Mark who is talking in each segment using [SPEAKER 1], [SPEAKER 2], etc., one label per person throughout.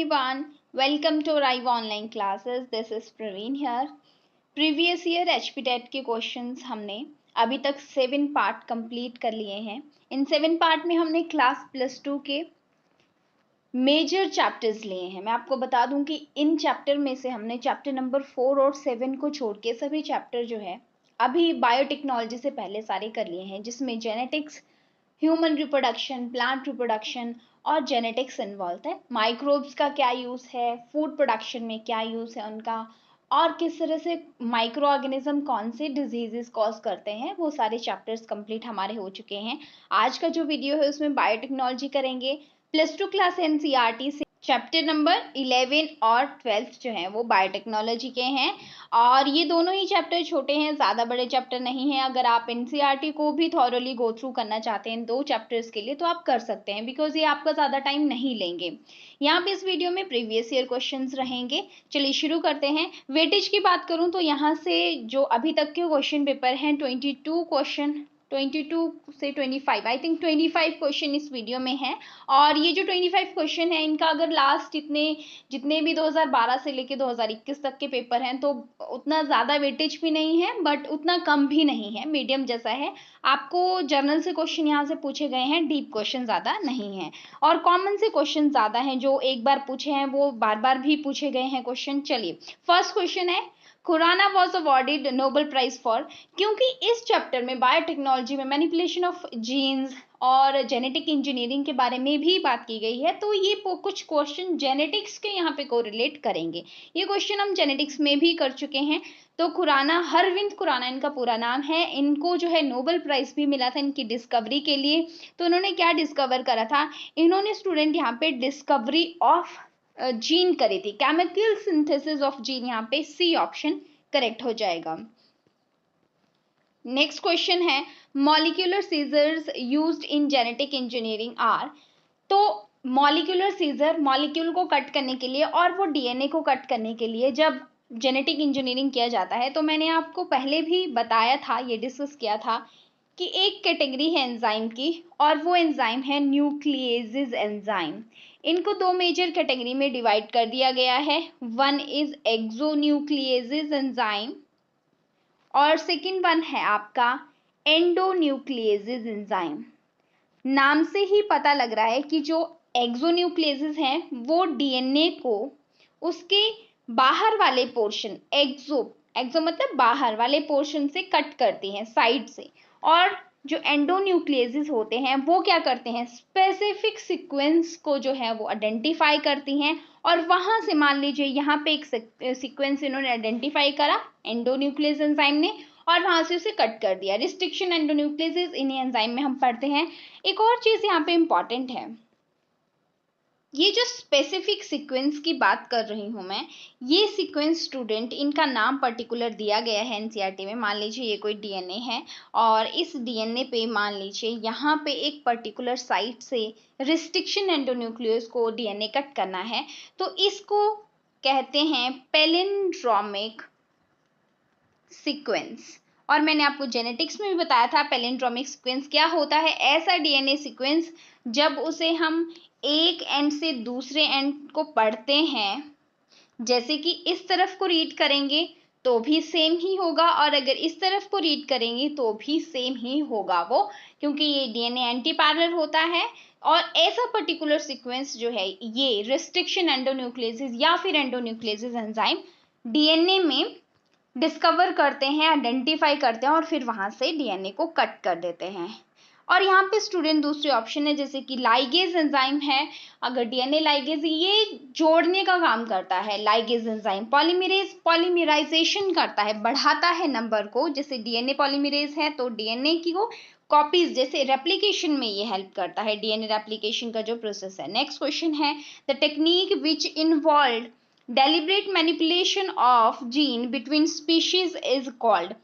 [SPEAKER 1] everyone, welcome to Rive online classes. This is Praveen here. Previous year HPTET के questions हमने अभी तक 7 part complete कर लिए हैं. इन 7 पार्ट में हमने क्लास +2 के मेजर चैप्टर्स लिए हैं. मैं आपको बता दूं कि इन चैप्टर में से हमने चैप्टर नंबर 4 और 7 को छोड़ के सभी चैप्टर जो है अभी बायोटेक्नोलॉजी से पहले सारे कर लिए हैं, जिसमें genetics, human reproduction, plant reproduction और जेनेटिक्स इन्वॉल्व है. माइक्रोब्स का क्या यूज़ है, फूड प्रोडक्शन में क्या यूज़ है उनका, और किस तरह से माइक्रो ऑर्गेनिज्म कौन से डिजीजेस कॉज करते हैं, वो सारे चैप्टर्स कंप्लीट हमारे हो चुके हैं. आज का जो वीडियो है उसमें बायोटेक्नोलॉजी करेंगे. +2 क्लास एनसीईआरटी से चैप्टर नंबर 11 और 12 जो हैं वो बायोटेक्नोलॉजी के हैं, और ये दोनों ही चैप्टर छोटे हैं, ज़्यादा बड़े चैप्टर नहीं हैं. अगर आप एनसीईआरटी को भी थॉरोली गो थ्रू करना चाहते हैं 2 चैप्टर्स के लिए तो आप कर सकते हैं, बिकॉज ये आपका ज़्यादा टाइम नहीं लेंगे. यहाँ पे इस वीडियो में प्रीवियस ईयर क्वेश्चंस रहेंगे. चलिए शुरू करते हैं. वेटेज की बात करूँ तो यहाँ से जो अभी तक के क्वेश्चन पेपर हैं 22 से 25, आई थिंक 25 क्वेश्चन इस वीडियो में है. और ये जो 25 क्वेश्चन है इनका अगर लास्ट जितने भी 2012 से लेके 2021 तक के पेपर हैं तो उतना ज़्यादा वेटेज भी नहीं है, बट उतना कम भी नहीं है, मीडियम जैसा है. आपको जर्नल से क्वेश्चन यहाँ से पूछे गए हैं, डीप क्वेश्चन ज़्यादा नहीं है, और कॉमन से क्वेश्चन ज़्यादा हैं. जो एक बार पूछे हैं वो बार बार भी पूछे गए हैं क्वेश्चन. चलिए, फर्स्ट क्वेश्चन है, Khurana was awarded Nobel prize for. क्योंकि इस चैप्टर में बायोटेक्नोलॉजी में मैनिपुलेशन ऑफ जीन्स और जेनेटिक इंजीनियरिंग के बारे में भी बात की गई है, तो ये कुछ क्वेश्चन जेनेटिक्स के यहाँ पे कोरिलेट करेंगे. ये क्वेश्चन हम जेनेटिक्स में भी कर चुके हैं. तो खुराना, हरविंद खुराना इनका पूरा नाम है. इनको जो है नोबेल प्राइज भी मिला था इनकी डिस्कवरी के लिए. तो उन्होंने क्या डिस्कवर करा था, इन्होंने स्टूडेंट यहाँ पे डिस्कवरी ऑफ जीन करी थी, केमिकल सिंथेसिस ऑफ जीन. यहाँ पे सी ऑप्शन करेक्ट हो जाएगा. नेक्स्ट क्वेश्चन है, molecular scissors used in genetic engineering are. तो मॉलिक्यूलर सीजर मॉलिक्यूल को कट करने के लिए और वो डीएनए को कट करने के लिए जब जेनेटिक इंजीनियरिंग किया जाता है, तो मैंने आपको पहले भी बताया था, ये डिस्कस किया था कि एक कैटेगरी है एंजाइम की, और वो एंजाइम है न्यूक्लिएजेज एंजाइम. इनको 2 मेजर कैटेगरी में डिवाइड कर दिया गया है. वन इज एक्सोन्यूक्लिएजेज एंजाइम और सेकंड वन है आपका एंडोन्यूक्लिएजेज एंजाइम. नाम से ही पता लग रहा है कि जो एक्सोन्यूक्लिएजेज हैं वो डीएनए को उसके बाहर वाले पोर्शन, एक्सो मतलब बाहर वाले पोर्शन से कट करती हैं, साइड से. और जो एंडोन्यूक्लिएजेज होते हैं वो क्या करते हैं, स्पेसिफिक सीक्वेंस को जो है वो आइडेंटिफाई करती हैं, और वहां से मान लीजिए यहाँ पे एक सीक्वेंस इन्होंने आइडेंटिफाई करा एंडोन्यूक्लिएज एंजाइम ने, और वहां से उसे कट कर दिया. रिस्ट्रिक्शन एंडोन्यूक्लिएजेज इन्हीं एंजाइम में हम पढ़ते हैं. एक और चीज यहाँ पे इंपॉर्टेंट है, ये जो स्पेसिफिक सीक्वेंस की बात कर रही हूँ मैं, ये सीक्वेंस स्टूडेंट इनका नाम पर्टिकुलर दिया गया है एनसीईआरटी में. मान लीजिए ये कोई डीएनए है, और इस डीएनए पे मान लीजिए यहाँ पे एक पर्टिकुलर साइट से रिस्ट्रिक्शन एंडोन्यूक्लियस को डीएनए कट करना है, तो इसको कहते हैं पैलिंड्रोमिक सीक्वेंस. और मैंने आपको जेनेटिक्स में भी बताया था पैलिंड्रोमिक सीक्वेंस क्या होता है. ऐसा डीएनए सीक्वेंस जब उसे हम एक एंड से दूसरे एंड को पढ़ते हैं, जैसे कि इस तरफ को रीड करेंगे तो भी सेम ही होगा, और अगर इस तरफ को रीड करेंगे तो भी सेम ही होगा वो, क्योंकि ये डीएनए एंटी पैरेलल होता है. और ऐसा पर्टिकुलर सीक्वेंस जो है ये रिस्ट्रिक्शन एंडोन्यूक्लिएजेज या फिर एंडोन्यूक्लिएजेज एंजाइम डीएनए में डिस्कवर करते हैं, आइडेंटिफाई करते हैं, और फिर वहां से डीएनए को कट कर देते हैं. और यहाँ पे स्टूडेंट दूसरे ऑप्शन है, जैसे कि लाइगेज एंजाइम है. अगर डीएनए लाइगेज ये जोड़ने का काम करता है, लाइगेज एंजाइम पॉलीमराइजेशन करता है, बढ़ाता है नंबर को. जैसे डीएनए पॉलीमरेज है तो डीएनए की को कॉपीज जैसे रेप्लिकेशन में ये हेल्प करता है, डीएनए रेप्लिकेशन का जो प्रोसेस है. नेक्स्ट क्वेश्चन है, the technique which involve deliberate manipulation of gene between species is called.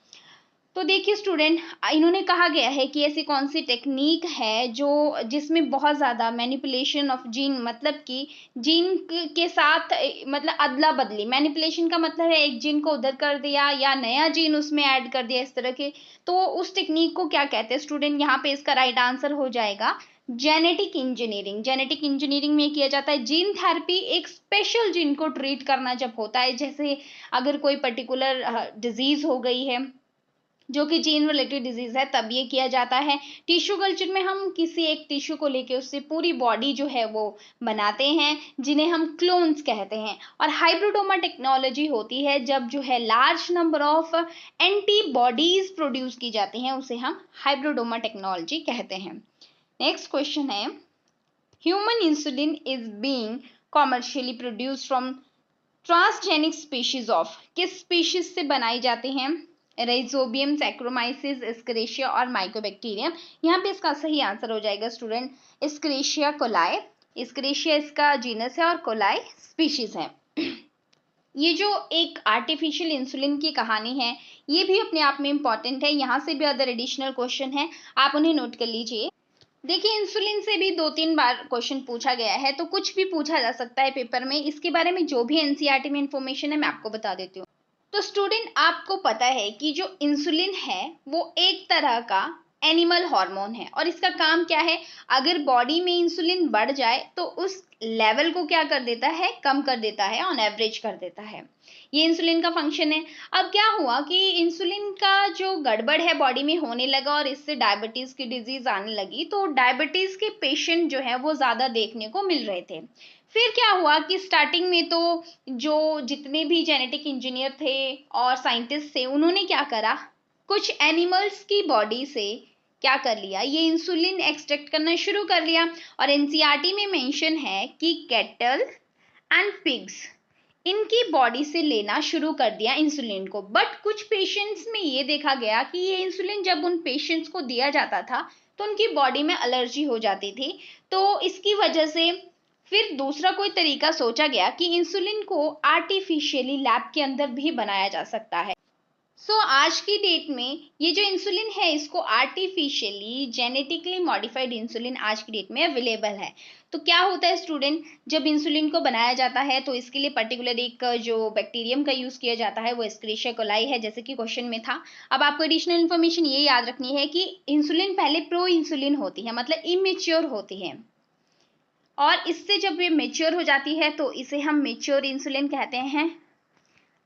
[SPEAKER 1] तो देखिए स्टूडेंट, इन्होंने कहा गया है कि ऐसी कौन सी टेक्निक है जो जिसमें बहुत ज़्यादा मैनिपुलेशन ऑफ जीन, मतलब कि जीन के साथ मतलब अदला बदली, मैनिपुलेशन का मतलब है एक जीन को उधर कर दिया या नया जीन उसमें ऐड कर दिया इस तरह के। तो उस टेक्निक को क्या कहते हैं स्टूडेंट? यहाँ पे इसका राइट आंसर हो जाएगा जेनेटिक इंजीनियरिंग। जेनेटिक इंजीनियरिंग में किया जाता है जीन थेरेपी, एक स्पेशल जीन को ट्रीट करना जब होता है, जैसे अगर कोई पर्टिकुलर डिजीज हो गई है जो कि जीन रिलेटेड डिजीज है, तब ये किया जाता है। टिश्यू कल्चर में हम किसी एक टिश्यू को लेके उससे पूरी बॉडी जो है वो बनाते हैं, जिन्हें हम क्लोन्स कहते हैं। और हाइब्रिडोमा टेक्नोलॉजी होती है जब जो है large number of antibodies produce की जाती हैं, उसे हम हाइब्रिडोमा टेक्नोलॉजी कहते हैं। नेक्स्ट क्वेश्चन है, human insulin is being commercially produced from transgenic species of, किस स्पीशीज से बनाई जाते हैं? राइजोबियम, सैक्रोमाइसिस, एस्क्रेशिया और माइकोबैक्टीरियम। यहाँ पे इसका सही आंसर हो जाएगा स्टूडेंट एस्क्रेशिया कोलाई। एस्क्रेशिया इसका जीनस है और कोलाई स्पीशीज है। ये जो एक आर्टिफिशियल इंसुलिन की कहानी है, ये भी अपने आप में इंपॉर्टेंट है। यहाँ से भी अदर एडिशनल क्वेश्चन है, आप उन्हें नोट कर लीजिए। देखिए इंसुलिन से भी 2-3 बार क्वेश्चन पूछा गया है, तो कुछ भी पूछा जा सकता है पेपर में। इसके बारे में जो भी एनसीईआरटी में इंफॉर्मेशन है मैं आपको बता देती हूँ। तो स्टूडेंट, आपको पता है कि जो इंसुलिन है वो एक तरह का एनिमल हार्मोन है, और इसका काम क्या है? अगर बॉडी में इंसुलिन बढ़ जाए तो उस लेवल को क्या कर देता है? कम कर देता है, ऑन एवरेज कर देता है। ये इंसुलिन का फंक्शन है। अब क्या हुआ कि इंसुलिन का जो गड़बड़ है बॉडी में होने लगा और इससे डायबिटीज की डिजीज आने लगी, तो डायबिटीज के पेशेंट जो है वो ज्यादा देखने को मिल रहे थे। फिर क्या हुआ कि स्टार्टिंग में तो जो जितने भी जेनेटिक इंजीनियर थे और साइंटिस्ट थे, उन्होंने क्या करा, कुछ एनिमल्स की बॉडी से क्या कर लिया, ये इंसुलिन एक्सट्रैक्ट करना शुरू कर लिया। और एनसीईआरटी में मेंशन है कि कैटल एंड पिग्स, इनकी बॉडी से लेना शुरू कर दिया इंसुलिन को। बट कुछ पेशेंट्स में ये देखा गया कि ये इंसुलिन जब उन पेशेंट्स को दिया जाता था तो उनकी बॉडी में एलर्जी हो जाती थी। तो इसकी वजह से फिर दूसरा कोई तरीका सोचा गया कि इंसुलिन को आर्टिफिशियली लैब के अंदर भी बनाया जा सकता है। आज की डेट में ये जो इंसुलिन है, इसको आर्टिफिशियली जेनेटिकली मॉडिफाइड इंसुलिन आज की डेट में अवेलेबल है। तो क्या होता है स्टूडेंट, जब इंसुलिन को बनाया जाता है तो इसके लिए पर्टिकुलर एक जो बैक्टीरियम का यूज किया जाता है वो एस्क्रेशिया कोलाई है, जैसे कि क्वेश्चन में था। अब आपको एडिशनल इन्फॉर्मेशन ये याद रखनी है कि इंसुलिन पहले प्रो इंसुलिन होती है, मतलब इमेच्योर होती है, और इससे जब ये मेच्योर हो जाती है तो इसे हम मेच्योर इंसुलिन कहते हैं।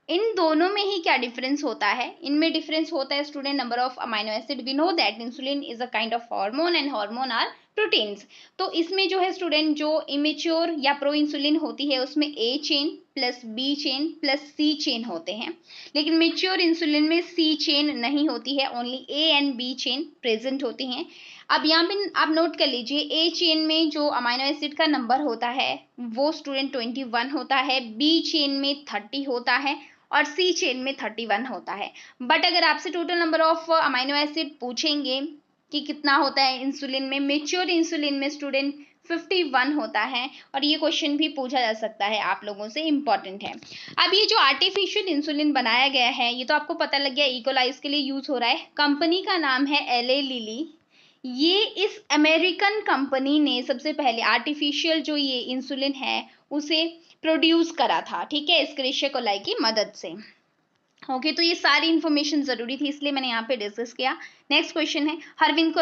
[SPEAKER 1] इन दोनों में ही क्या डिफरेंस होता है? इनमें डिफरेंस होता है student number of amino acid. We know that insulin is a kind of hormone and hormone are proteins. तो इसमें जो है स्टूडेंट, जो इमेच्योर या प्रो इंसुलिन होती है उसमें A chain plus B chain plus C chain होते हैं, लेकिन मेच्योर इंसुलिन में सी चेन नहीं होती है, only A and B chain present होती हैं। अब यहाँ पे आप नोट कर लीजिए, ए चेन में जो अमाइनो एसिड का नंबर होता है वो स्टूडेंट 21 होता है, बी चेन में 30 होता है और सी चेन में 31 होता है। बट अगर आपसे total number of amino acid पूछेंगे कि कितना होता है इंसुलिन में, मेच्योर इंसुलिन में स्टूडेंट 51 होता है, और ये क्वेश्चन भी पूछा जा सकता है आप लोगों से, इंपॉर्टेंट है। अब ये जो आर्टिफिशियल इंसुलिन बनाया गया है, ये तो आपको पता लग गया इकोलाइज के लिए यूज हो रहा है। कंपनी का नाम है एले लिली। ये इस अमेरिकन कंपनी ने सबसे पहले आर्टिफिशियल जो ये इंसुलिन है उसे प्रोड्यूस करा था, ठीक है, एस्क्रेशिया कोलाई की मदद से। ओके, तो ये सारी इंफॉर्मेशन जरूरी थी, इसलिए मैंने यहाँ पे डिस्कस किया। नेक्स्ट क्वेश्चन है, Harvind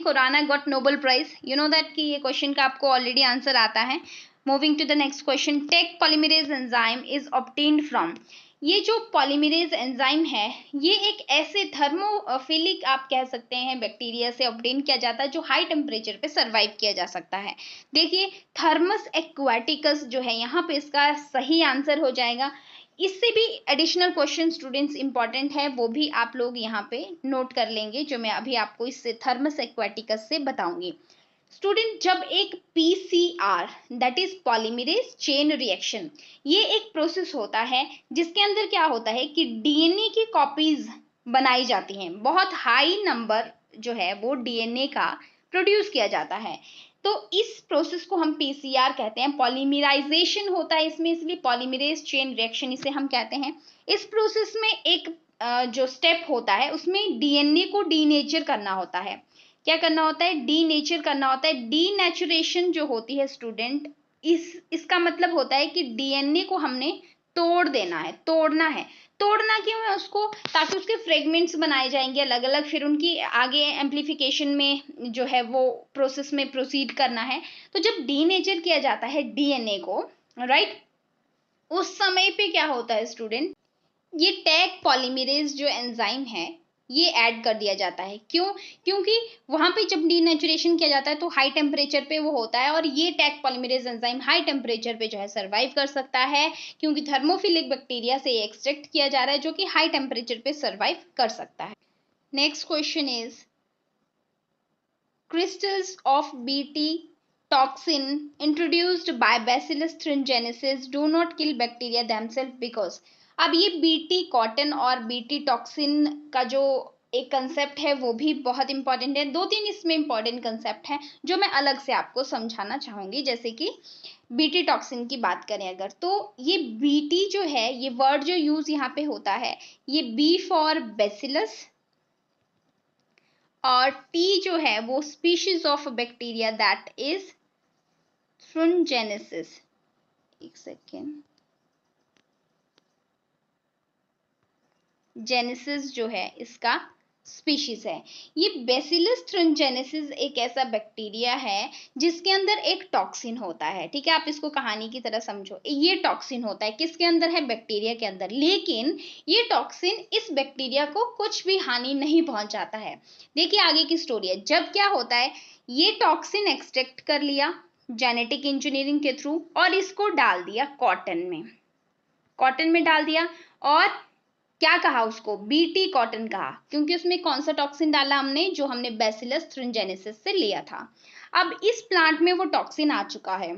[SPEAKER 1] Khurana got Nobel prize. You know that कि ये क्वेश्चन का आपको ऑलरेडी आंसर आता है। Moving to the next question, Taq polymerase enzyme is obtained from. ये जो पॉलीमरेज एंजाइम है, ये एक ऐसे थर्मोफिलिक आप कह सकते हैं बैक्टीरिया से ऑब्टेन किया जाता है जो हाई टेम्परेचर पे सरवाइव किया जा सकता है। देखिए थर्मस एक्वाटिकस जो है, यहाँ पे इसका सही आंसर हो जाएगा। इससे भी एडिशनल क्वेश्चन स्टूडेंट्स इंपॉर्टेंट है, वो भी आप लोग यहाँ पे नोट कर लेंगे, जो मैं अभी आपको इससे थर्मस एक्वाटिकस से बताऊंगी। स्टूडेंट, जब एक PCR that is polymerase chain reaction, ये एक प्रोसेस होता है जिसके अंदर क्या होता है कि डीएनए की कॉपीज बनाई जाती हैं, बहुत हाई नंबर जो है वो डीएनए का प्रोड्यूस किया जाता है। तो इस प्रोसेस को हम पीसीआर कहते हैं, पॉलीमराइजेशन होता है इसमें, इसलिए पॉलीमरेज चेन रिएक्शन इसे हम कहते हैं। इस प्रोसेस में एक जो स्टेप होता है उसमें डीएनए को डीनेचर करना होता है। क्या करना होता है? डीनेचर करना होता है। डीनेचुरेशन जो होती है स्टूडेंट, इसका मतलब होता है कि डीएनए को हमने तोड़ देना है, तोड़ना है। तोड़ना क्यों है उसको? ताकि उसके फ्रेगमेंट्स बनाए जाएंगे अलग अलग, फिर उनकी आगे एम्प्लीफिकेशन में जो है वो प्रोसेस में प्रोसीड करना है। तो जब डीनेचर किया जाता है डीएनए को, राइट, उस समय पे क्या होता है स्टूडेंट, ये टैग पॉलीमरेज जो एंजाइम है ये ऐड कर दिया जाता है। क्यों? क्योंकि वहां पे जब डीनेचुरेशन किया जाता है तो हाई टेम्परेचर पे वो होता है, और ये tag polymerase enzyme high temperature पे जो है सर्वाइव कर सकता है, क्योंकि थर्मोफिलिक बैक्टीरिया से ये एक्सट्रैक्ट किया जा रहा है जो कि हाई टेम्परेचर पे सर्वाइव कर सकता है। Next question is, crystals of Bt toxin introduced by Bacillus thuringiensis do not kill bacteria themselves because, अब ये बीटी कॉटन और बीटी टॉक्सिन का जो एक कंसेप्ट है वो भी बहुत इंपॉर्टेंट है। 2-3 इसमें इंपॉर्टेंट कंसेप्ट है जो मैं अलग से आपको समझाना चाहूंगी। जैसे कि बीटी टॉक्सिन की बात करें अगर, तो ये बीटी जो है, ये वर्ड जो यूज यहाँ पे होता है, ये बी फॉर बेसिलस और टी जो है वो species of bacteria that is thuringiensis. एक सेकेंड, जेनेसिस जो है इसका स्पीशीज है। ये बेसिलस थ्रुनजेनेसिस एक ऐसा बैक्टीरिया है जिसके अंदर एक टॉक्सिन होता है। ठीक है, आप इसको कहानी की तरह समझो। ये टॉक्सिन होता है, किसके अंदर है? बैक्टीरिया के अंदर। लेकिन ये टॉक्सिन इस बैक्टीरिया को कुछ भी हानि नहीं पहुंचाता है। देखिए आगे की स्टोरी है। जब क्या होता है, ये टॉक्सिन एक्सट्रैक्ट कर लिया जेनेटिक इंजीनियरिंग के थ्रू और इसको डाल दिया कॉटन में, कॉटन में डाल दिया, और क्या कहा उसको? बीटी कॉटन कहा, क्योंकि उसमें कौन सा टॉक्सिन डाला हमने? जो हमने बेसिलस थ्रुनजेनेसिस से लिया था। अब इस प्लांट में वो टॉक्सिन आ चुका है।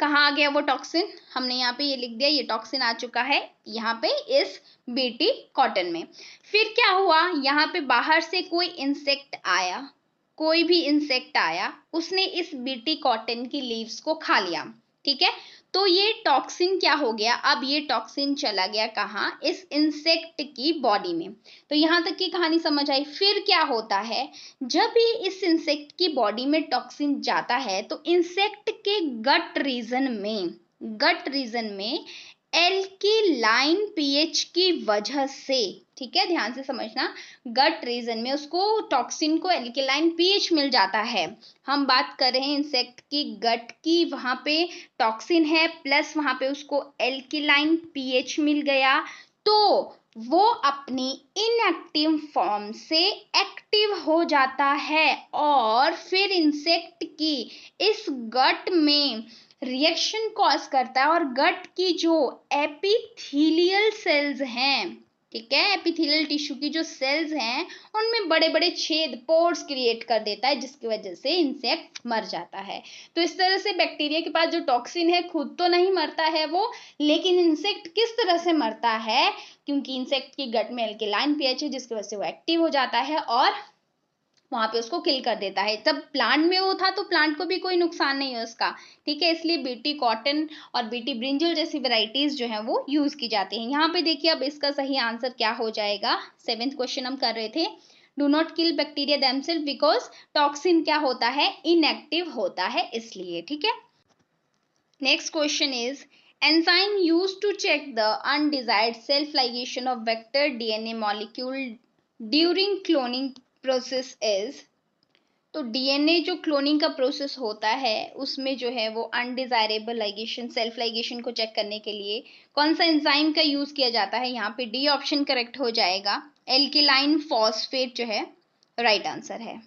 [SPEAKER 1] कहाँ आ गया वो टॉक्सिन? हमने यहाँ पे ये लिख दिया, ये टॉक्सिन आ चुका है यहाँ पे इस बीटी कॉटन में। फिर क्या हुआ, यहाँ पे बाहर से कोई इंसेक्ट आया, कोई भी इंसेक्ट आया, उसने इस बीटी कॉटन की लीव्स को खा लिया। ठीक है, तो ये टॉक्सिन क्या हो गया? अब ये टॉक्सिन चला गया कहाँ? इस इंसेक्ट की बॉडी में। तो यहाँ तक की कहानी समझ आई। फिर क्या होता है, जब भी इस इंसेक्ट की बॉडी में टॉक्सिन जाता है तो इंसेक्ट के गट रीजन में एल्किलाइन पीएच की वजह से, ठीक है ध्यान से समझना, गट रीजन में उसको टॉक्सिन को एल्किलाइन पीएच मिल जाता है। हम बात कर रहे हैं इंसेक्ट की गट की, वहां पे टॉक्सिन है प्लस वहां पे उसको एल्किलाइन पीएच मिल गया, तो वो अपनी इनएक्टिव फॉर्म से एक्टिव हो जाता है और फिर इंसेक्ट की इस गट में रिएक्शन कॉज करता है, और गट की जो एपिथेलियल सेल्स हैं, ठीक है, एपिथेलियल टिश्यू की जो सेल्स हैं उनमें बड़े बड़े छेद, पोर्स क्रिएट कर देता है, जिसकी वजह से इंसेक्ट मर जाता है। तो इस तरह से बैक्टीरिया के पास जो टॉक्सिन है खुद तो नहीं मरता है वो, लेकिन इंसेक्ट किस तरह से मरता है, क्योंकि इंसेक्ट की गट में एल्किलाइन पीएच है जिसकी वजह से वो एक्टिव हो जाता है और वहां पे उसको किल कर देता है। तब प्लांट में वो था तो प्लांट को भी कोई नुकसान नहीं है उसका। ठीक है, इसलिए बीटी कॉटन और बीटी ब्रिंजल जैसी वेराइटीज जो है वो यूज की जाती हैं। यहाँ पे देखिए अब इसका सही आंसर क्या हो जाएगा। 7th क्वेश्चन हम कर रहे थे, do not kill bacteria themselves because toxin क्या होता है? इनएक्टिव होता है इसलिए। ठीक है, next question is, enzyme used to check the undesired self ligation of vector DNA molecule during cloning process is. तो डीएनए जो क्लोनिंग का प्रोसेस होता है उसमें जो है वो अनडिजायरेबल लाइगेशन, सेल्फ लाइगेशन को चेक करने के लिए कौन सा एंजाइम का यूज किया जाता है? यहाँ पे डी ऑप्शन करेक्ट हो जाएगा, एल्किलाइन फॉस्फेट जो है राइट आंसर है।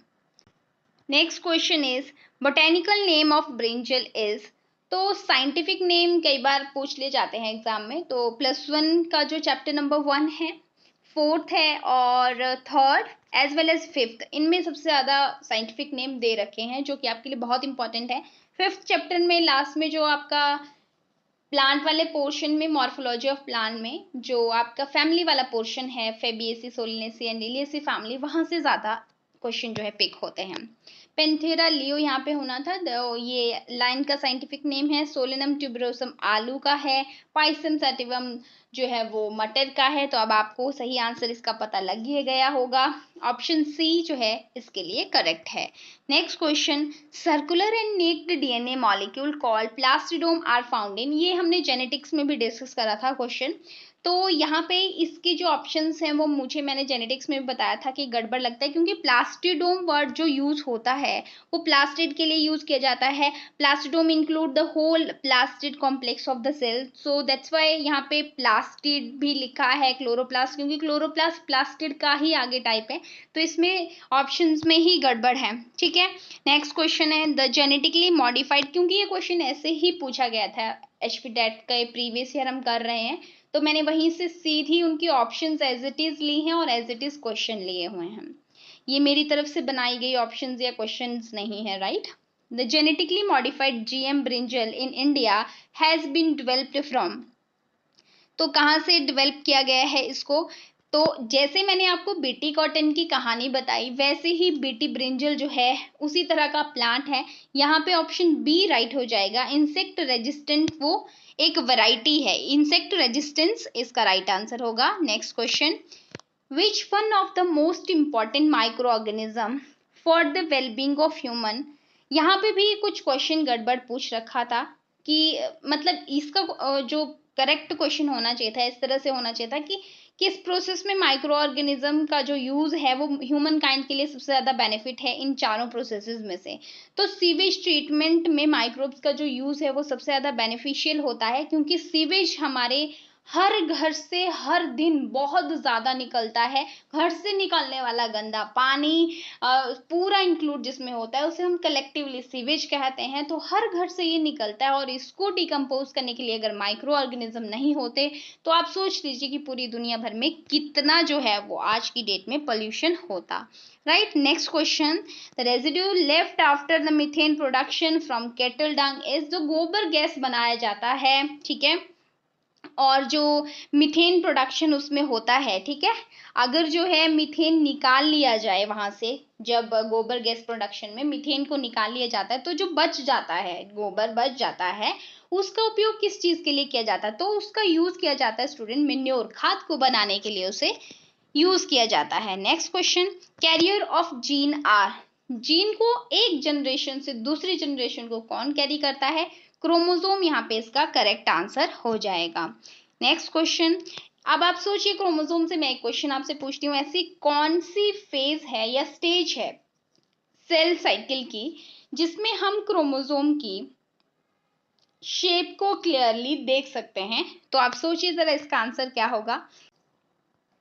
[SPEAKER 1] Next question is, botanical name of brinjal is. तो साइंटिफिक नेम कई बार पूछ ले जाते हैं एग्जाम में, तो +1 का जो चैप्टर नंबर 1 है, 4th है और 3rd as well as 5th, इनमें सबसे ज्यादा साइंटिफिक नेम दे रखे हैं जो कि आपके लिए बहुत इंपॉर्टेंट है। 5th चैप्टर में लास्ट में जो आपका प्लांट वाले पोर्शन में, मॉर्फोलॉजी ऑफ प्लांट में जो आपका फैमिली वाला पोर्शन है, फेबिएसी, सोलेनेसी एंड लिलिएसी फैमिली, वहां से ज्यादा क्वेश्चन जो है पिक होते हैं। पेंथेरा लियो यहाँ पे होना था। ये लाइन का साइंटिफिक नेम है। सोलेनम ट्यूबरोसम आलू का है। पाइसम सैटिवम जो है वो मटर का है। तो अब आपको सही आंसर इसका पता लग ही गया होगा। ऑप्शन सी जो है इसके लिए करेक्ट है। Next question, circular and naked DNA molecule called plastidome are found in. ये हमने जेनेटिक्स में भी डिस्कस करा था क्वेश्चन। तो यहाँ पे इसके जो ऑप्शंस हैं वो मैंने जेनेटिक्स में भी बताया था कि गड़बड़ लगता है, क्योंकि प्लास्टिडोम वर्ड जो यूज होता है वो प्लास्टिड के लिए यूज किया जाता है। Plastidome include the whole plastid complex of the cell, so that's why यहाँ पे प्लास्टिड भी लिखा है क्लोरोप्लास्ट, क्योंकि क्लोरोप्लास्ट प्लास्टिड का ही आगे टाइप है। तो इसमें ऑप्शंस में ही गड़बड़ है। ठीक है, नेक्स्ट क्वेश्चन है द जेनेटिकली मॉडिफाइड, क्योंकि ये क्वेश्चन ऐसे ही पूछा गया था एचपी टेट का, प्रीवियस ईयर हम कर रहे हैं, तो मैंने वहीं से सीधी उनकी ऑप्शंस एज इट इज ली हैं और एज इट इज क्वेश्चन लिए हुए हैं। ये मेरी तरफ से बनाई गई ऑप्शंस या क्वेश्चंस नहीं है, right. The genetically modified GM brinjal in India has been developed from, तो कहाँ से डेवलप किया गया है इसको, तो जैसे मैंने आपको बीटी कॉटन की कहानी बताई वैसे ही बीटी ब्रिंजल जो है उसी तरह का प्लांट है। यहाँ पे ऑप्शन बी राइट हो जाएगा। इंसेक्ट रेजिस्टेंट वो एक वैरायटी है, इंसेक्ट रेजिस्टेंस इसका राइट आंसर होगा। Next question, which one of the most important micro organism for the wellbeing of human. यहाँ पे भी कुछ क्वेश्चन गड़बड़ पूछ रखा था कि मतलब इसका जो करेक्ट क्वेश्चन होना चाहिए था इस तरह से होना चाहिए था कि किस प्रोसेस में माइक्रो ऑर्गेनिज्म का जो यूज है वो ह्यूमन काइंड के लिए सबसे ज्यादा बेनिफिट है इन चारों प्रोसेसेस में से। तो सीवेज ट्रीटमेंट में माइक्रोब्स का जो यूज है वो सबसे ज्यादा बेनिफिशियल होता है, क्योंकि सीवेज हमारे हर घर से हर दिन बहुत ज्यादा निकलता है। घर से निकलने वाला गंदा पानी पूरा इंक्लूड जिसमें होता है उसे हम कलेक्टिवली सीवेज कहते हैं। तो हर घर से ये निकलता है और इसको डिकम्पोज करने के लिए अगर माइक्रो ऑर्गेनिज्म नहीं होते तो आप सोच लीजिए कि पूरी दुनिया भर में कितना जो है वो आज की डेट में पोल्यूशन होता, right. Next question, the residue left after the methane production from kettle Dang is, जो गोबर गैस बनाया जाता है, ठीक है, और जो मीथेन प्रोडक्शन उसमें होता है, ठीक है, अगर जो है मीथेन निकाल लिया जाए वहां से, जब गोबर गैस प्रोडक्शन में मीथेन को निकाल लिया जाता है तो जो बच जाता है, गोबर बच जाता है, उसका उपयोग किस चीज के लिए किया जाता है, तो उसका यूज किया जाता है स्टूडेंट मेन्योर, खाद को बनाने के लिए उसे यूज किया जाता है। Next question, carrier of gene are, gene को एक जनरेशन से दूसरी जनरेशन को कौन कैरी करता है, क्रोमोसोम यहाँ पे इसका करेक्ट आंसर हो जाएगा। नेक्स्ट क्वेश्चन, अब आप सोचिए क्रोमोसोम से मैं एक क्वेश्चन आपसे पूछती हूँ, ऐसी कौन सी फेज है या स्टेज है सेल साइकिल की जिसमें हम क्रोमोसोम की शेप को क्लियरली देख सकते हैं, तो आप सोचिए जरा इसका आंसर क्या होगा।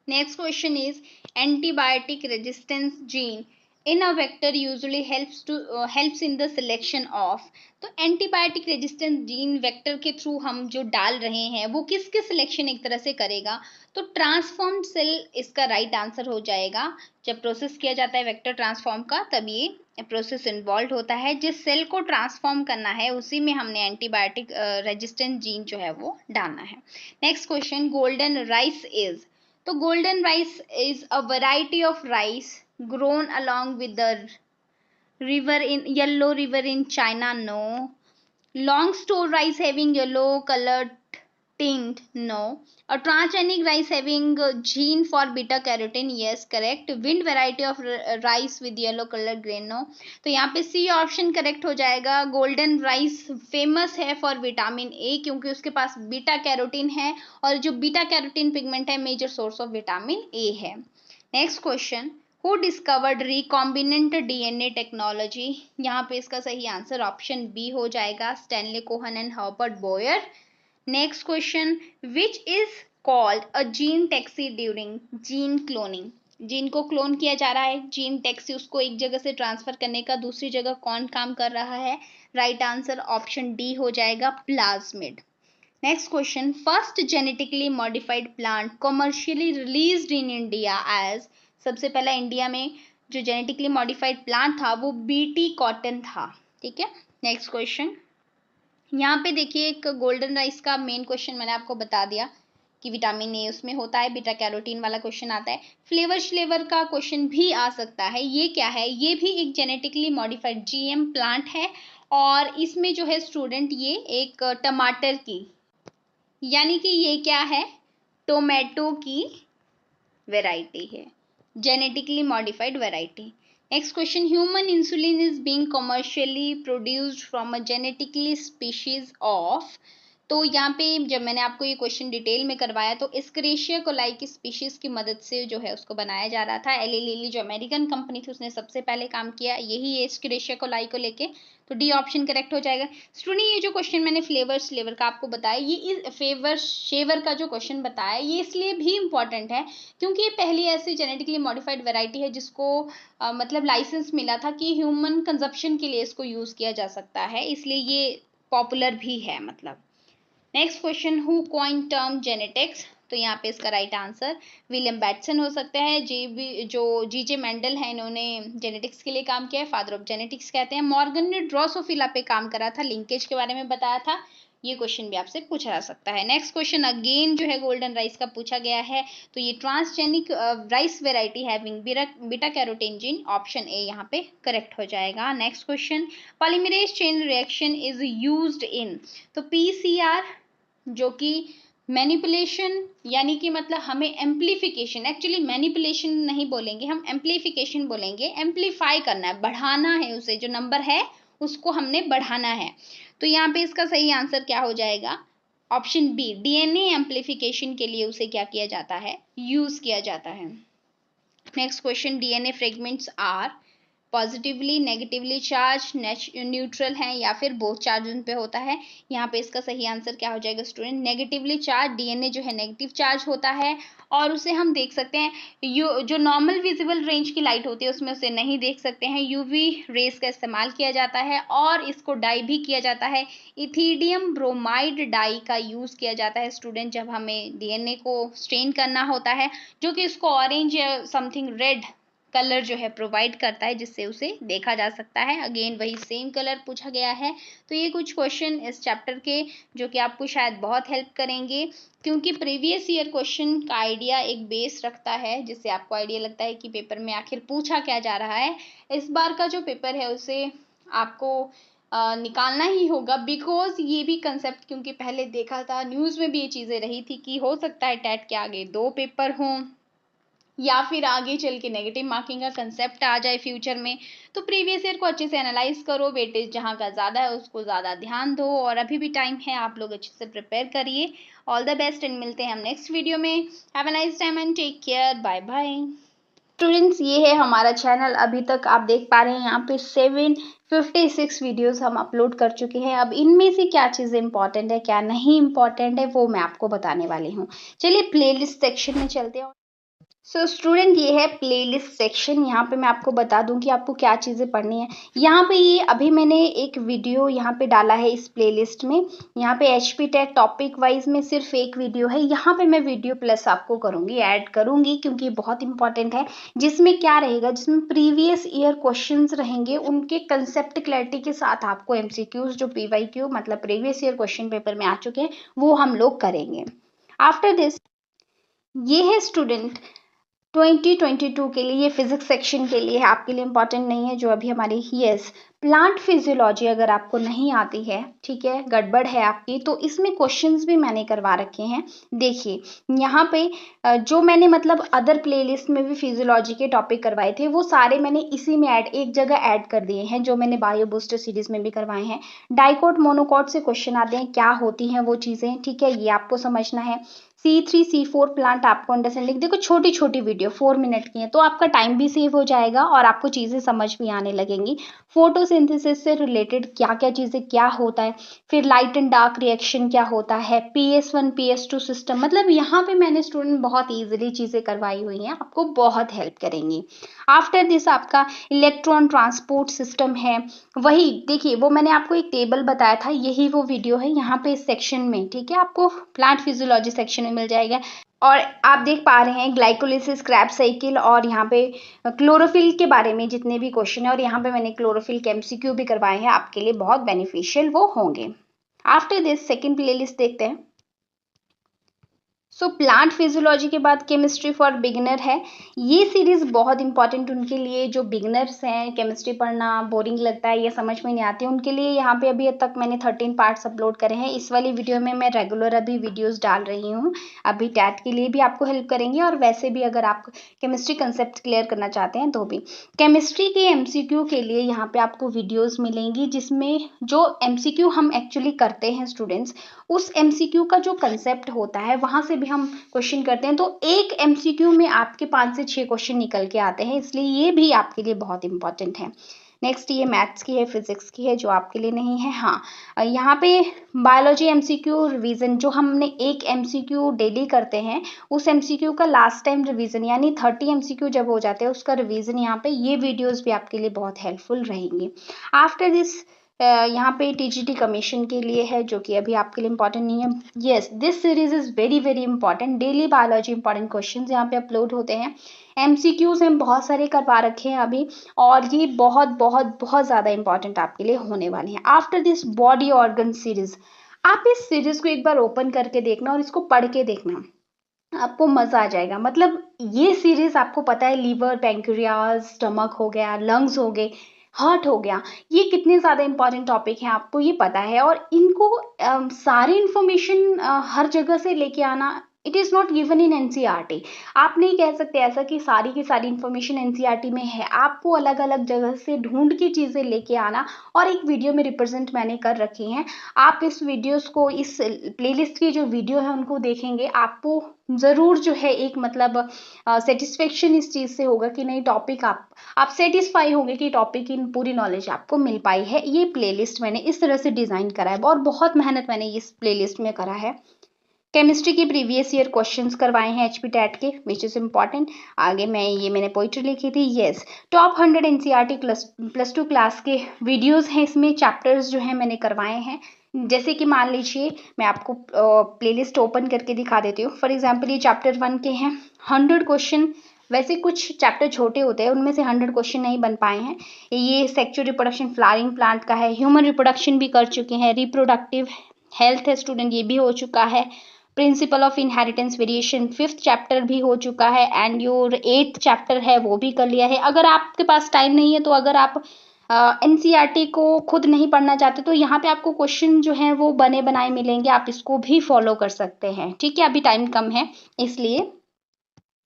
[SPEAKER 1] Next question is, antibiotic resistance gene in a vector usually helps in the selection of, तो एंटीबायोटिक रेजिस्टेंस जीन वेक्टर के थ्रू हम जो डाल रहे हैं वो किसके सिलेक्शन एक तरह से करेगा, तो ट्रांसफॉर्म्ड सेल इसका राइट आंसर हो जाएगा। जब प्रोसेस किया जाता है वेक्टर ट्रांसफॉर्म का तब ये प्रोसेस इन्वॉल्व होता है, जिस सेल को ट्रांसफॉर्म करना है उसी में हमने एंटीबायोटिक रेजिस्टेंट जीन जो है वो डालना है। Next question, golden rice is, तो golden rice is a variety of rice grown along with the yellow river in China, no. Long store rice having yellow colored tint, no. A transgenic rice having gene for beta carotene, yes correct. Wind variety of rice with yellow colored grain, no. तो यहाँ पे C option correct हो जाएगा। Golden rice famous है for vitamin A, क्योंकि उसके पास beta carotene है और जो बीटा कैरोटीन पिगमेंट है major source of vitamin A है। Next question, Who discovered recombinant DNA technology, यहाँ पे इसका सही आंसर ऑप्शन बी हो जाएगा, Stanley Cohen and Herbert Boyer. Next question, which is called a gene taxi during gene cloning, gene को clone किया जा रहा है, जीन टैक्सी उसको एक जगह से ट्रांसफर करने का दूसरी जगह कौन काम कर रहा है, राइट आंसर ऑप्शन डी हो जाएगा, plasmid. Next question, first genetically modified plant commercially released in India as, सबसे पहला इंडिया में जो जेनेटिकली मॉडिफाइड प्लांट था वो बीटी कॉटन था, ठीक है। नेक्स्ट क्वेश्चन, यहाँ पे देखिए एक गोल्डन राइस का मेन क्वेश्चन मैंने आपको बता दिया कि विटामिन ए उसमें होता है, बीटा कैरोटीन वाला क्वेश्चन आता है। फ्लेवर का क्वेश्चन भी आ सकता है। ये क्या है, ये भी एक जेनेटिकली मॉडिफाइड जीएम प्लांट है और इसमें जो है स्टूडेंट ये एक टमाटर की, यानी कि ये क्या है, टोमेटो की वेराइटी है, genetically modified variety. Next question, human insulin is being commercially produced from a genetically species of. तो यहाँ पे जब मैंने आपको ये क्वेश्चन डिटेल में करवाया तो एस्केरिशिया कोलाई की स्पीशीज की मदद से जो है उसको बनाया जा रहा था। एली लिली जो अमेरिकन कंपनी थी उसने सबसे पहले काम किया यही एस्केरिशिया कोलाई को लेके, तो डी ऑप्शन करेक्ट हो जाएगा। स्टूडेंट ये जो क्वेश्चन मैंने फ्लेवर का आपको बताया, ये इस शेवर का जो क्वेश्चन बताया ये इसलिए भी इंपॉर्टेंट है क्योंकि ये पहली ऐसी जेनेटिकली मॉडिफाइड वैरायटी है जिसको मतलब लाइसेंस मिला था कि ह्यूमन कंजप्शन के लिए इसको यूज किया जा सकता है, इसलिए ये पॉपुलर भी है मतलब। Next question, who coined term genetics. तो यहाँ पे इसका राइट आंसर विलियम बैटसन हो सकता है। जीजे मेंडल है, इन्होंने जेनेटिक्स के लिए काम किया है, फादर ऑफ जेनेटिक्स कहते हैं। मॉर्गन ने ड्रोसोफिला पे काम करा था, लिंकेज के बारे में बताया था। ये क्वेश्चन भी आपसे पूछा जा सकता है। नेक्स्ट क्वेश्चन अगेन जो है गोल्डन राइस का पूछा गया है, तो ये transgenic rice variety having beta carotene gene, option A यहाँ पे करेक्ट हो जाएगा। Next question, polymerase chain reaction is used in. तो पीसीआर जो कि मैनिपुलेशन, यानी कि मतलब हमें एम्प्लीफिकेशन, एक्चुअली मैनिपुलेशन नहीं बोलेंगे हम, एम्प्लीफिकेशन बोलेंगे। एम्प्लीफाई करना है, बढ़ाना है उसे, जो नंबर है उसको हमने बढ़ाना है। तो यहाँ पे इसका सही आंसर क्या हो जाएगा, ऑप्शन बी, डीएनए एम्प्लीफिकेशन के लिए उसे क्या किया जाता है, यूज किया जाता है। Next question, DNA fragments are positively negatively charged, neutral है या फिर बोथ चार्ज उन पे होता है। यहाँ पे इसका सही आंसर क्या हो जाएगा स्टूडेंट, नेगेटिवली चार्ज। डीएनए जो है नेगेटिव चार्ज होता है और उसे हम देख सकते हैं जो नॉर्मल विजिबल रेंज की लाइट होती है उसमें उसे नहीं देख सकते हैं, यूवी रेस का इस्तेमाल किया जाता है और इसको डाई भी किया जाता है। इथिडियम ब्रोमाइड डाई का यूज किया जाता है स्टूडेंट जब हमें डीएनए को स्टेन करना होता है, जो कि इसको ऑरेंज या समथिंग रेड कलर जो है प्रोवाइड करता है जिससे उसे देखा जा सकता है। अगेन वही सेम कलर पूछा गया है। तो ये कुछ क्वेश्चन इस चैप्टर के जो कि आपको शायद बहुत हेल्प करेंगे क्योंकि प्रीवियस ईयर क्वेश्चन का आइडिया एक बेस रखता है जिससे आपको आइडिया लगता है कि पेपर में आखिर पूछा क्या जा रहा है। इस बार का जो पेपर है उसे आपको निकालना ही होगा बिकॉज ये भी कंसेप्ट क्योंकि पहले देखा था न्यूज़ में भी ये चीज़ें रही थी कि हो सकता है टेट के आगे 2 पेपर हों या फिर आगे चल के नेगेटिव मार्किंग का कंसेप्ट आ जाए फ्यूचर में। तो प्रीवियस ईयर को अच्छे से एनालाइज करो, वेटेज जहाँ का ज़्यादा है उसको ज़्यादा ध्यान दो और अभी भी टाइम है, आप लोग अच्छे से प्रिपेयर करिए। ऑल द बेस्ट एंड मिलते हैं हम नेक्स्ट वीडियो में। Have a nice time and take care, bye bye. Students ये है हमारा चैनल, अभी तक आप देख पा रहे हैं यहाँ पे 756 वीडियोस हम अपलोड कर चुके हैं। अब इनमें से क्या चीज़ें इंपॉर्टेंट है क्या नहीं इंपॉर्टेंट है वो मैं आपको बताने वाली हूँ। चलिए प्लेलिस्ट सेक्शन में चलते हैं। स्टूडेंट ये है प्लेलिस्ट सेक्शन, यहाँ पे मैं आपको बता दूं कि आपको क्या चीज़ें पढ़नी है। यहाँ पे ये अभी मैंने एक वीडियो यहाँ पे डाला है इस प्लेलिस्ट में, यहाँ पे एचपी टेट टॉपिक वाइज में सिर्फ एक वीडियो है, यहाँ पे मैं वीडियो प्लस आपको करूँगी, ऐड करूँगी क्योंकि बहुत इंपॉर्टेंट है। जिसमें क्या रहेगा, जिसमें प्रीवियस ईयर क्वेश्चन रहेंगे उनके कंसेप्ट क्लैरिटी के साथ आपको एमसीक्यूज जो पीवाईक्यू मतलब प्रीवियस ईयर क्वेश्चन पेपर में आ चुके हैं वो हम लोग करेंगे। आफ्टर दिस ये है स्टूडेंट 2022 के लिए, ये फिजिक्स सेक्शन के लिए है, आपके लिए इंपॉर्टेंट नहीं है जो अभी हमारी यस प्लांट फिजियोलॉजी अगर आपको नहीं आती है, ठीक है, गड़बड़ है आपकी, तो इसमें क्वेश्चंस भी मैंने करवा रखे हैं। देखिए यहाँ पे जो मैंने मतलब अदर प्लेलिस्ट में भी फिजियोलॉजी के टॉपिक करवाए थे वो सारे मैंने इसी में एक जगह ऐड कर दिए हैं जो मैंने बायो बूस्टर सीरीज में भी करवाए हैं। डाइकोट मोनोकोट से क्वेश्चन आते हैं, क्या होती हैं वो चीज़ें, ठीक है, ये आपको समझना है। C3 C4 प्लांट आपको अंडरस्टैंडिंग, देखो छोटी छोटी वीडियो 4 मिनट की है तो आपका टाइम भी सेव हो जाएगा और आपको चीज़ें समझ भी आने लगेंगी। फोटोसिंथेसिस से रिलेटेड क्या क्या चीज़ें क्या होता है, फिर लाइट एंड डार्क रिएक्शन क्या होता है, PS1 PS2 सिस्टम, मतलब यहाँ पे मैंने स्टूडेंट बहुत ईजिली चीज़ें करवाई हुई हैं, आपको बहुत हेल्प करेंगी। आफ्टर दिस आपका इलेक्ट्रॉन ट्रांसपोर्ट सिस्टम है, वही देखिए वो मैंने आपको एक टेबल बताया था, यही वो वीडियो है यहाँ पे इस सेक्शन में, ठीक है, आपको प्लांट फिजियोलॉजी सेक्शन में मिल जाएगा। और आप देख पा रहे हैं ग्लाइकोलिसिस, क्रैब साइकिल और यहाँ पे क्लोरोफिल के बारे में जितने भी क्वेश्चन है और यहाँ पे मैंने क्लोरोफिल के MCQ भी करवाए हैं, आपके लिए बहुत बेनिफिशियल वो होंगे। आफ्टर दिस सेकेंड प्लेलिस्ट देखते हैं। सो प्लांट फिजियोलॉजी के बाद केमिस्ट्री फॉर बिगिनर है। ये सीरीज बहुत इंपॉर्टेंट उनके लिए जो बिगिनर्स हैं, केमिस्ट्री पढ़ना बोरिंग लगता है या समझ में नहीं आती, उनके लिए यहाँ पे अभी तक मैंने 13 पार्ट्स अपलोड करे हैं। इस वाली वीडियो में मैं रेगुलर अभी वीडियोस डाल रही हूँ। अभी टैट के लिए भी आपको हेल्प करेंगे और वैसे भी अगर आप केमिस्ट्री कंसेप्ट क्लियर करना चाहते हैं तो भी। केमिस्ट्री के एमसीक्यू के लिए यहाँ पे आपको वीडियोज मिलेंगी जिसमें जो एमसीक्यू हम एक्चुअली करते हैं स्टूडेंट्स, उस एमसीक्यू का जो कंसेप्ट होता है वहां से भी हम क्वेश्चन करते हैं। तो एक एमसीक्यू में आपके 5 से 6 क्वेश्चन निकल के आते हैं, इसलिए ये भी आपके लिए बहुत इंपॉर्टेंट है। नेक्स्ट ये मैथ्स की है, फिजिक्स की है जो आपके लिए नहीं है। हाँ, यहाँ पे बायोलॉजी एमसीक्यू रिवीजन जो हमने एक एमसीक्यू डेली करते हैं, उस एमसीक्यू का लास्ट टाइम रिवीजन यानी 30 एमसीक्यू जब हो जाते हैं उसका रिवीजन यहाँ पे ये वीडियोस भी आपके लिए बहुत हेल्पफुल रहेंगी। आफ्टर दिस यहाँ पे टीजीटी कमीशन के लिए है जो कि अभी आपके लिए इंपॉर्टेंट नहीं है। Yes, this series is very very important. Daily biology important questions यहाँ पे अपलोड होते हैं। एमसीक्यूज हम बहुत सारे करवा रखे हैं अभी और ये बहुत बहुत बहुत ज़्यादा इंपॉर्टेंट आपके लिए होने वाले हैं। After this body organ series, आप इस सीरीज को एक बार ओपन करके देखना और इसको पढ़ के देखना, आपको मजा आ जाएगा। मतलब ये सीरीज आपको पता है लीवर, पैंक्रियाज, स्टमक हो गया, लंग्स हो गए, हार्ट हो गया, ये कितने ज़्यादा इंपॉर्टेंट टॉपिक हैं आपको ये पता है। और इनको सारी इंफॉर्मेशन हर जगह से लेके आना, it is not given in NCERT. आप नहीं कह सकते ऐसा कि सारी की सारी इंफॉर्मेशन एनसीईआरटी में है, आपको अलग अलग जगह से ढूंढ के चीज़ें लेके आना और एक वीडियो में रिप्रेजेंट मैंने कर रखी हैं। आप इस वीडियोस को, इस प्लेलिस्ट की जो वीडियो है उनको देखेंगे, आपको ज़रूर जो है एक मतलब सेटिस्फेक्शन इस चीज़ से होगा कि नहीं, टॉपिक आप सेटिस्फाई होंगे कि टॉपिक की पूरी नॉलेज आपको मिल पाई है। ये प्लेलिस्ट मैंने इस तरह से डिज़ाइन करा है और बहुत मेहनत मैंने इस प्लेलिस्ट में करा है। केमिस्ट्री की प्रीवियस ईयर क्वेश्चंस करवाए हैं एचपी टैट के, विच इज़ इम्पॉर्टेंट। आगे मैंने पोइट्री लिखी थी। Yes, top 100 NCERT plus 2 class के वीडियोस हैं इसमें, चैप्टर्स जो हैं मैंने करवाए हैं। जैसे कि मान लीजिए मैं आपको प्लेलिस्ट ओपन करके दिखा देती हूँ। फॉर एग्जाम्पल ये चैप्टर 1 के हैं 100 क्वेश्चन। वैसे कुछ चैप्टर छोटे होते हैं, उनमें से 100 क्वेश्चन नहीं बन पाए हैं। ये सेक्सुअल रिप्रोडक्शन फ्लावरिंग प्लांट का है, ह्यूमन रिप्रोडक्शन भी कर चुके हैं, रिप्रोडक्टिव हेल्थ है स्टूडेंट ये भी हो चुका है, principle of inheritance variation 5th chapter भी हो चुका है एंड योर 8th चैप्टर है वो भी कर लिया है। अगर आपके पास टाइम नहीं है तो अगर आप एनसीईआरटी को खुद नहीं पढ़ना चाहते तो यहाँ पे आपको क्वेश्चन जो हैं वो बने बनाए मिलेंगे, आप इसको भी फॉलो कर सकते हैं। ठीक है, अभी टाइम कम है इसलिए।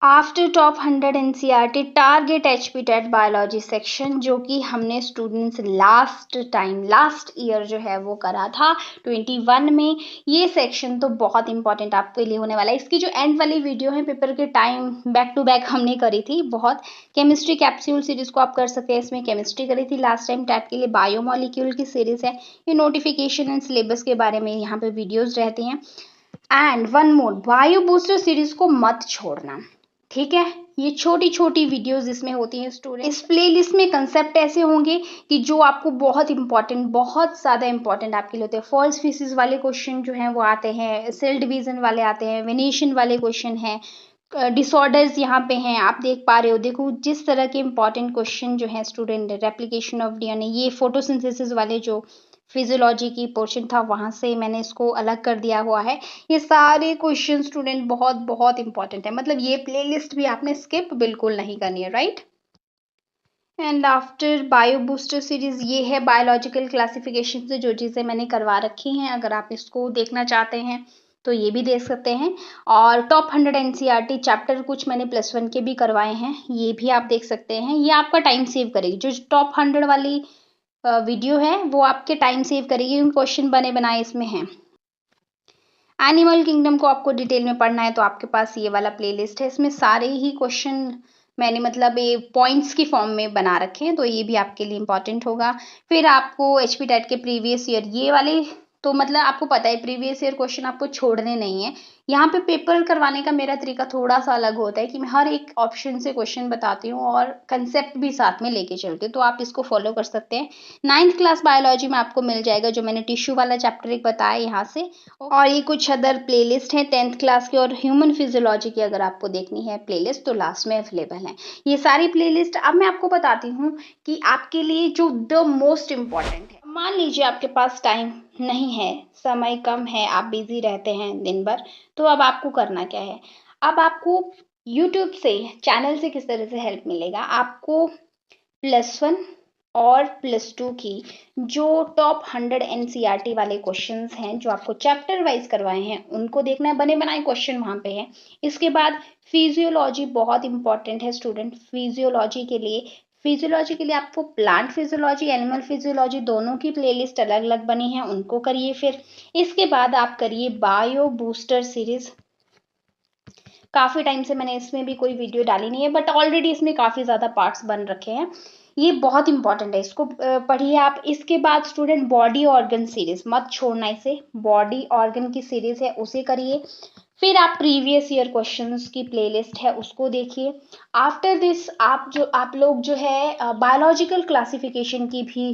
[SPEAKER 1] After top 100 NCERT target HP TET biology section, जो कि हमने स्टूडेंट्स लास्ट ईयर जो है वो करा था 21 में। ये सेक्शन तो बहुत इंपॉर्टेंट आपके लिए होने वाला है। इसकी जो एंड वाली वीडियो है पेपर के टाइम बैक टू बैक हमने करी थी बहुत। केमिस्ट्री कैप्सूल सीरीज को आप कर सकते हैं, इसमें केमिस्ट्री करी थी लास्ट टाइम टैट के लिए। बायोमोलिक्यूल की सीरीज है, ये नोटिफिकेशन एंड सिलेबस के बारे में यहाँ पे वीडियोज रहती हैं। And one more, bio booster series को मत छोड़ना, ठीक है। ये छोटी छोटी वीडियोस इसमें होती हैं स्टूडेंट। इस प्लेलिस्ट में कंसेप्ट ऐसे होंगे कि जो आपको बहुत इंपॉर्टेंट, बहुत ज़्यादा इंपॉर्टेंट आपके लिए होते हैं। फॉल्स फीसिस वाले क्वेश्चन जो हैं वो आते हैं, सेल डिवीजन वाले आते हैं, वेनेशन वाले क्वेश्चन हैं, डिसऑर्डर्स यहाँ पे हैं, आप देख पा रहे हो। देखो जिस तरह के इंपॉर्टेंट क्वेश्चन जो हैं स्टूडेंट, रेप्लिकेशन ऑफ डीएनए, ये फोटोसिंथेसिस वाले जो फिजियोलॉजी की पोर्शन था वहाँ से मैंने इसको अलग कर दिया हुआ है। ये सारे क्वेश्चन स्टूडेंट बहुत बहुत इंपॉर्टेंट है, मतलब ये प्लेलिस्ट भी आपने स्किप बिल्कुल नहीं करनी है, right. And after bio booster series, ये है बायोलॉजिकल क्लासिफिकेशन से जो चीज़ें मैंने करवा रखी हैं। अगर आप इसको देखना चाहते हैं तो ये भी देख सकते हैं। और टॉप 100 एनसीईआरटी चैप्टर कुछ मैंने +1 के भी करवाए हैं, ये भी आप देख सकते हैं। ये आपका टाइम सेव करेगी, जो टॉप 100 वाली वीडियो है वो आपके टाइम सेव करेगी, उन क्वेश्चन बने बनाए इसमें हैं। एनिमल किंगडम को आपको डिटेल में पढ़ना है तो आपके पास ये वाला प्लेलिस्ट है, इसमें सारे ही क्वेश्चन मैंने मतलब ये पॉइंट्स की फॉर्म में बना रखे हैं, तो ये भी आपके लिए इंपॉर्टेंट होगा। फिर आपको एचपी टेट के प्रीवियस ईयर ये वाले, तो मतलब आपको पता है प्रीवियस ईयर क्वेश्चन आपको छोड़ने नहीं है। यहाँ पे पेपर करवाने का मेरा तरीका थोड़ा सा अलग होता है कि मैं हर एक ऑप्शन से क्वेश्चन बताती हूँ और कंसेप्ट भी साथ में लेके चलती हूँ, तो आप इसको फॉलो कर सकते हैं। 9th क्लास बायोलॉजी में आपको मिल जाएगा जो मैंने टिश्यू वाला चैप्टर एक बताया यहाँ से, और ये कुछ अदर प्लेलिस्ट है 10th क्लास की और ह्यूमन फिजियोलॉजी की अगर आपको देखनी है प्लेलिस्ट तो लास्ट में अवेलेबल है ये सारी प्लेलिस्ट। अब मैं आपको बताती हूँ कि आपके लिए जो द मोस्ट इम्पॉर्टेंट है, मान लीजिए आपके पास टाइम नहीं है, समय कम है, आप बिजी रहते हैं दिन भर, तो अब आपको करना क्या है? अब आपको यूट्यूब से, चैनल से किस तरह से हेल्प मिलेगा? आपको +1 और +2 की जो टॉप 100 एनसीईआरटी वाले क्वेश्चंस हैं, जो आपको चैप्टर वाइज करवाए हैं, उनको देखना है। बने बनाए क्वेश्चन वहाँ पे हैं। इसके बाद फिजियोलॉजी बहुत इंपॉर्टेंट है स्टूडेंट। फिजियोलॉजी के लिए आपको प्लांट फिजियोलॉजी, एनिमल फिजियोलॉजी दोनों की प्लेलिस्ट अलग अलग बनी है, उनको करिए। फिर इसके बाद आप करिए बायो बूस्टर सीरीज। काफ़ी टाइम से मैंने इसमें भी कोई वीडियो डाली नहीं है, बट ऑलरेडी इसमें काफ़ी ज़्यादा पार्ट्स बन रखे हैं। ये बहुत इंपॉर्टेंट है, इसको पढ़िए आप। इसके बाद स्टूडेंट बॉडी ऑर्गन सीरीज मत छोड़ना इसे, बॉडी ऑर्गन की सीरीज है उसे करिए। फिर आप प्रीवियस ईयर क्वेश्चंस की प्लेलिस्ट है उसको देखिए। आफ्टर दिस आप लोग जो है बायोलॉजिकल क्लासिफिकेशन की भी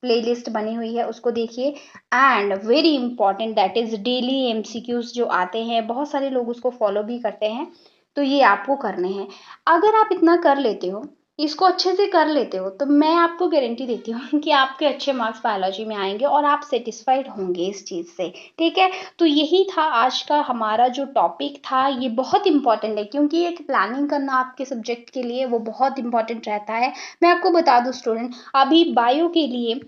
[SPEAKER 1] प्लेलिस्ट बनी हुई है उसको देखिए। And very important that is daily MCQs जो आते हैं, बहुत सारे लोग उसको फॉलो भी करते हैं, तो ये आपको करने हैं। अगर आप इतना कर लेते हो, इसको अच्छे से कर लेते हो, तो मैं आपको गारंटी देती हूँ कि आपके अच्छे मार्क्स बायोलॉजी में आएंगे और आप सेटिस्फाइड होंगे इस चीज़ से। ठीक है, तो यही था आज का हमारा जो टॉपिक था। ये बहुत इंपॉर्टेंट है क्योंकि एक प्लानिंग करना आपके सब्जेक्ट के लिए वो बहुत इंपॉर्टेंट रहता है। मैं आपको बता दूं स्टूडेंट, अभी बायो के लिए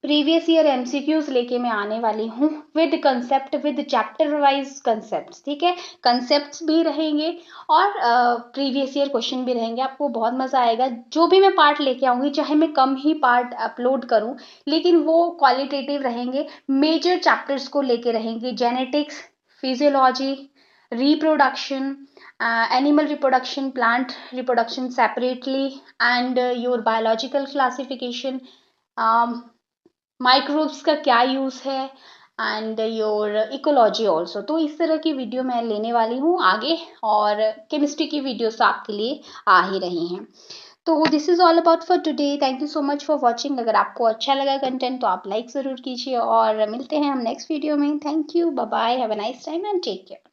[SPEAKER 1] प्रीवियस ईयर एमसीक्यूज लेके मैं आने वाली हूँ with concept, with chapter wise concept. ठीक है, कंसेप्ट भी रहेंगे और प्रीवियस ईयर क्वेश्चन भी रहेंगे। आपको बहुत मजा आएगा। जो भी मैं पार्ट लेके आऊंगी, चाहे मैं कम ही पार्ट अपलोड करूं, लेकिन वो क्वालिटेटिव रहेंगे, मेजर चैप्टर्स को लेके रहेंगे। Genetics, physiology, reproduction, animal reproduction, plant reproduction separately, and your biological classification, microbes का क्या यूज़ है, एंड योर इकोलॉजी ऑल्सो। तो इस तरह की वीडियो मैं लेने वाली हूँ आगे, और केमिस्ट्री की वीडियोस आपके लिए आ ही रही हैं। तो this is all about for today. Thank you so much for watching. अगर आपको अच्छा लगा कंटेंट तो आप लाइक ज़रूर कीजिए, और मिलते हैं हम नेक्स्ट वीडियो में। Thank you, bye bye, have a nice time and take care.